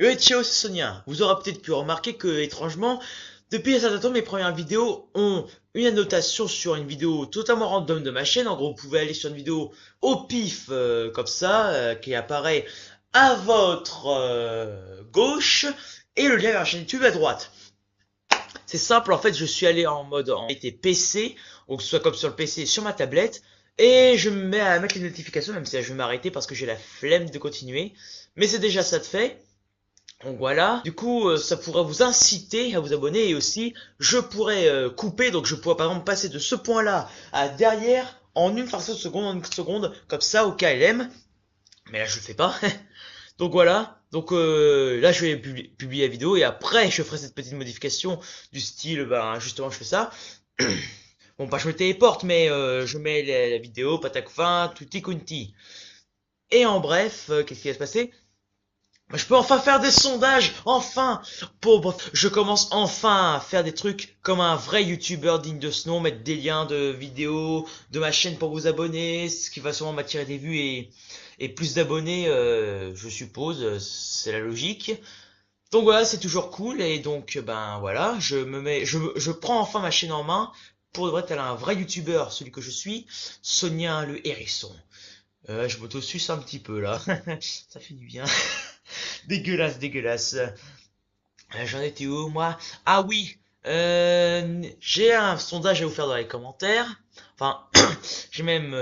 Et ciao, c'est Sonia. Vous aurez peut-être pu remarquer que, étrangement, depuis un certain temps, mes premières vidéos ont une annotation sur une vidéo totalement random de ma chaîne. En gros, vous pouvez aller sur une vidéo au pif, comme ça, qui apparaît à votre gauche, et le lien vers la chaîne YouTube à droite. C'est simple, en fait, je suis allé en mode en réalité PC, donc que ce soit comme sur le PC, sur ma tablette, et je me mets à mettre les notifications, même si là, je vais m'arrêter parce que j'ai la flemme de continuer. Mais c'est déjà ça de fait. Donc voilà, du coup ça pourrait vous inciter à vous abonner et aussi je pourrais couper, donc je pourrais par exemple passer de ce point là à derrière en une fraction de seconde, en une seconde, comme ça au KLM, mais là je le fais pas. Donc voilà, donc là je vais publier la vidéo et après je ferai cette petite modification du style, ben justement je fais ça. Bon pas je me téléporte mais je mets la vidéo, patacoufin, tutti quanti. Et en bref, qu'est-ce qui va se passer? Je peux enfin faire des sondages, enfin! Pauvre, je commence enfin à faire des trucs comme un vrai youtubeur digne de ce nom, mettre des liens de vidéos de ma chaîne pour vous abonner, ce qui va sûrement m'attirer des vues et plus d'abonnés, je suppose, c'est la logique. Donc voilà, c'est toujours cool et donc ben voilà, je prends enfin ma chaîne en main pour de vrai tel un vrai youtubeur, celui que je suis, Sonia le Hérisson. Je m'auto-suce un petit peu là, ça fait du bien. Dégueulasse, dégueulasse. J'en étais où, moi? Ah oui, j'ai un sondage à vous faire dans les commentaires. Enfin, j'ai même,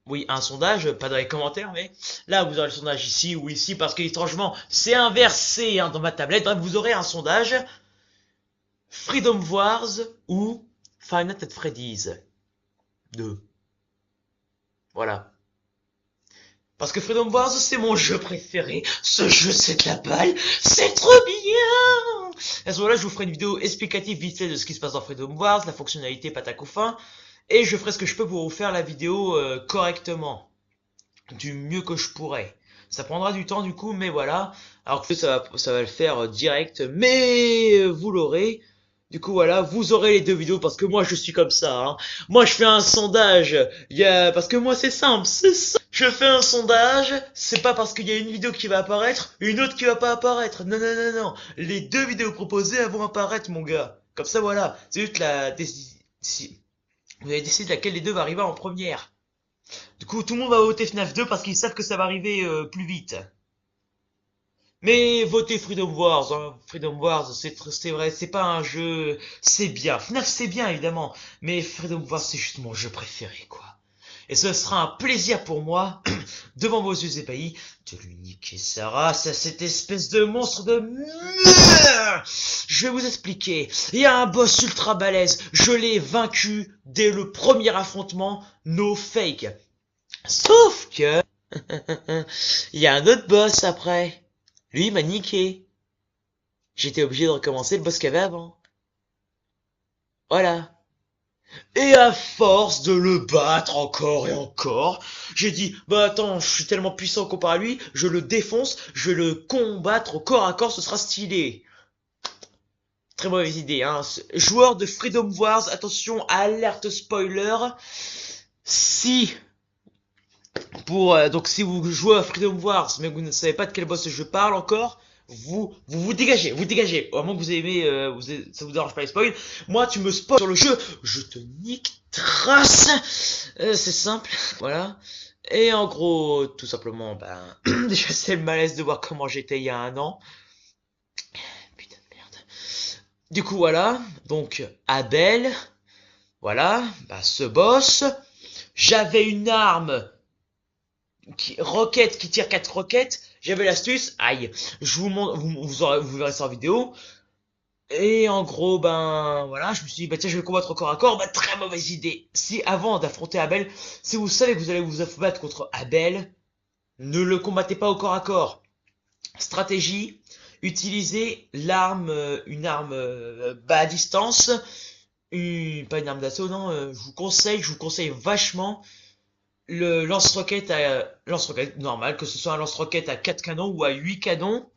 oui, un sondage, pas dans les commentaires, mais là, vous aurez le sondage ici ou ici, parce que étrangement, c'est inversé hein, dans ma tablette. Bref, vous aurez un sondage Freedom Wars ou Five Nights at Freddy's 2. Voilà. Parce que Freedom Wars, c'est mon jeu préféré. Ce jeu, c'est de la balle. C'est trop bien! À ce moment-là, je vous ferai une vidéo explicative vite fait de ce qui se passe dans Freedom Wars, la fonctionnalité patac au fin, et je ferai ce que je peux pour vous faire la vidéo correctement, du mieux que je pourrai. Ça prendra du temps du coup, mais voilà. Alors que ça va le faire direct, mais vous l'aurez. Du coup voilà, vous aurez les deux vidéos parce que moi je suis comme ça. Hein. Moi je fais un sondage, parce que moi c'est simple, c'est ça. Je fais un sondage, c'est pas parce qu'il y a une vidéo qui va apparaître, une autre qui va pas apparaître. Non non non non, les deux vidéos proposées elles vont apparaître mon gars. Comme ça voilà, c'est juste vous allez décider laquelle des deux va arriver en première. Du coup, tout le monde va voter FNAF 2 parce qu'ils savent que ça va arriver plus vite. Mais votez Freedom Wars, hein. Freedom Wars, c'est vrai, c'est pas un jeu, c'est bien. FNAF c'est bien évidemment, mais Freedom Wars c'est juste mon jeu préféré quoi. Et ce sera un plaisir pour moi, devant vos yeux ébahis, de lui niquer sa race à cette espèce de monstre de merde. Je vais vous expliquer. Il y a un boss ultra balèze, je l'ai vaincu dès le premier affrontement, no fake. Sauf que, il y a un autre boss après. Lui, il m'a niqué. J'étais obligé de recommencer le boss qu'il y avait avant. Voilà. Et à force de le battre encore et encore, j'ai dit, bah attends, je suis tellement puissant comparé à lui, je le défonce, je vais le combattre au corps à corps, ce sera stylé. Très mauvaise idée, hein. Joueur de Freedom Wars, attention, alerte spoiler. Si donc si vous jouez à Freedom Wars mais vous ne savez pas de quel boss je parle encore, vous dégagez, vous dégagez. Au moins que vous aimez, ça vous dérange pas les spoils. Moi, tu me spoil sur le jeu, je te nique trace. C'est simple, voilà. Et en gros, tout simplement, ben, déjà c'est le malaise de voir comment j'étais il y a un an. Putain de merde. Du coup, voilà. Donc, Abel, voilà, bah ce boss. J'avais une arme roquette qui tire 4 roquettes, j'avais l'astuce, aïe, je vous montre, vous verrez ça en vidéo, et en gros, ben, voilà, je me suis dit, bah tiens, je vais combattre au corps à corps, bah très mauvaise idée. Si avant d'affronter Abel, si vous savez que vous allez vous battre contre Abel, ne le combattez pas au corps à corps. Stratégie, utilisez l'arme, une arme à distance, pas une arme d'assaut, non, je vous conseille vachement le lance-roquette normal, que ce soit un lance-roquette à 4 canons ou à 8 canons,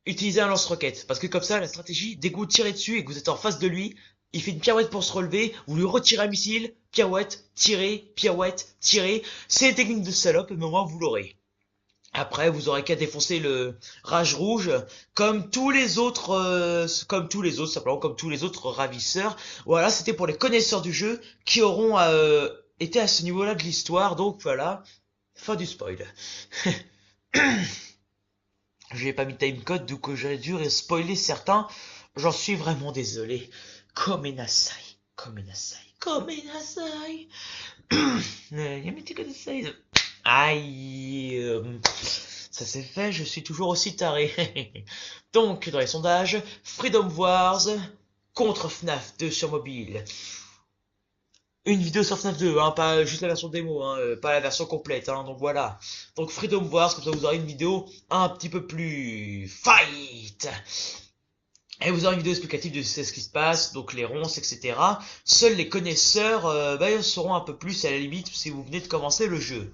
utilisez un lance-roquette. Parce que comme ça, la stratégie, dès que vous tirez dessus et que vous êtes en face de lui, il fait une pirouette pour se relever, vous lui retirez un missile, pirouette, tirez, pirouette, tirez. C'est une technique de salope, mais au moins vous l'aurez. Après, vous aurez qu'à défoncer le Rage Rouge, simplement comme tous les autres ravisseurs. Voilà, c'était pour les connaisseurs du jeu qui auront été à ce niveau-là de l'histoire. Donc voilà, fin du spoil. J'ai pas mis de timecode, donc j'aurais dû spoiler certains. J'en suis vraiment désolé. Komenasai, Komenasai, Komenasai. Yamete Kodasai. Aïe, ça s'est fait, je suis toujours aussi taré. Donc, dans les sondages, Freedom Wars contre FNAF 2 sur mobile. Une vidéo sur FNAF 2, hein, pas juste la version démo, hein, pas la version complète, hein, donc voilà. Donc Freedom Wars, comme ça vous aurez une vidéo un petit peu plus fight. Et vous aurez une vidéo explicative de ce qui se passe, donc les ronces, etc. Seuls les connaisseurs ils sauront un peu plus à la limite si vous venez de commencer le jeu.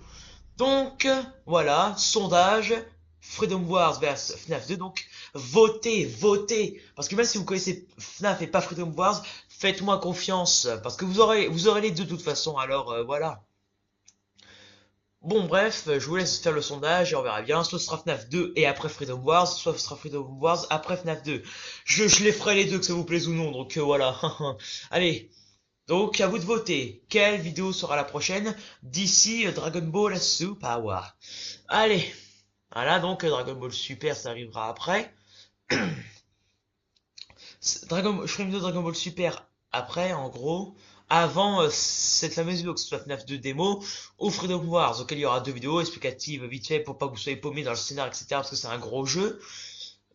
Donc, voilà, sondage, Freedom Wars vs FNAF 2, donc votez, votez, parce que même si vous connaissez FNAF et pas Freedom Wars, faites-moi confiance, parce que vous aurez les deux de toute façon, alors voilà. Bon bref, je vous laisse faire le sondage et on verra bien, soit ce sera FNAF 2 et après Freedom Wars, soit ce sera Freedom Wars après FNAF 2. Je les ferai les deux que ça vous plaise ou non, donc voilà. Allez, donc, à vous de voter. Quelle vidéo sera la prochaine d'ici Dragon Ball Super Power? Allez, voilà, donc Dragon Ball Super, ça arrivera après. Je ferai une vidéo Dragon Ball Super après, en gros, avant cette fameuse vidéo, que ce soit FNAF 2 démo ou Freedom Wars, auquel il y aura deux vidéos explicatives vite fait pour pas que vous soyez paumés dans le scénar, etc. Parce que c'est un gros jeu.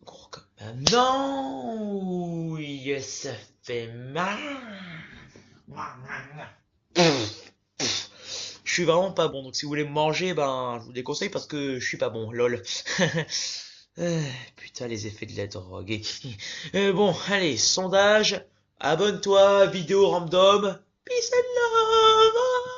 Gros comme... Non, oui, ça fait mal. Je suis vraiment pas bon, donc si vous voulez me manger, ben, je vous déconseille parce que je suis pas bon, lol. Putain, les effets de la drogue. Bon, allez, sondage, abonne-toi, vidéo random, peace and love!